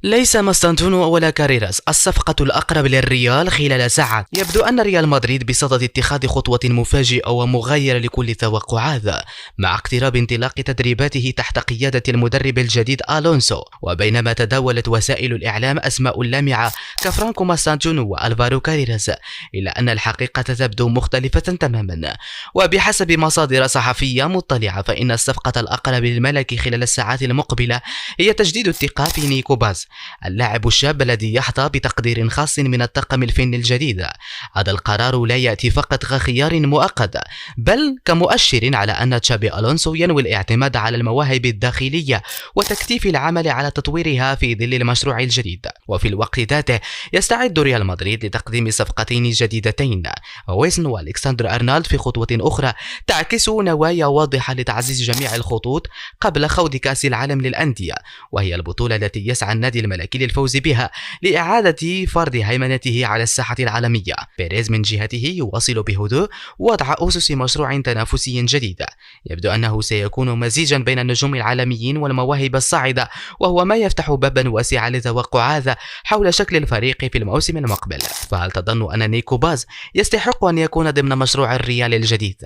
ليس ماستانتونو ولا كاريراس الصفقة الأقرب للريال خلال ساعات. يبدو أن ريال مدريد بصدد اتخاذ خطوة مفاجئة ومغايرة لكل التوقعات مع اقتراب انطلاق تدريباته تحت قيادة المدرب الجديد ألونسو. وبينما تداولت وسائل الإعلام أسماء لامعة كفرانكو ماستانتونو وألفارو كاريراس، إلا أن الحقيقة تبدو مختلفة تماما. وبحسب مصادر صحفية مطلعة فإن الصفقة الأقرب للملكي خلال الساعات المقبلة هي تجديد الثقة في نيكو باز، اللاعب الشاب الذي يحظى بتقدير خاص من الطاقم الفني الجديد. هذا القرار لا يأتي فقط كخيار مؤقت، بل كمؤشر على أن تشابي ألونسو ينوي الاعتماد على المواهب الداخلية وتكثيف العمل على تطويرها في ظل المشروع الجديد. وفي الوقت ذاته يستعد ريال مدريد لتقديم صفقتين جديدتين، ويسن والكسندر أرنولد، في خطوة أخرى تعكس نوايا واضحة لتعزيز جميع الخطوط قبل خوض كأس العالم للأندية، وهي البطولة التي يسعى النادي الملكي للفوز بها لإعادة فرض هيمنته على الساحة العالمية. بيريز من جهته يواصل بهدوء وضع أسس مشروع تنافسي جديد، يبدو أنه سيكون مزيجا بين النجوم العالميين والمواهب الصاعدة، وهو ما يفتح بابا واسعا للتوقعات حول شكل الفريق في الموسم المقبل. فهل تظن أن نيكو باز يستحق أن يكون ضمن مشروع الريال الجديد؟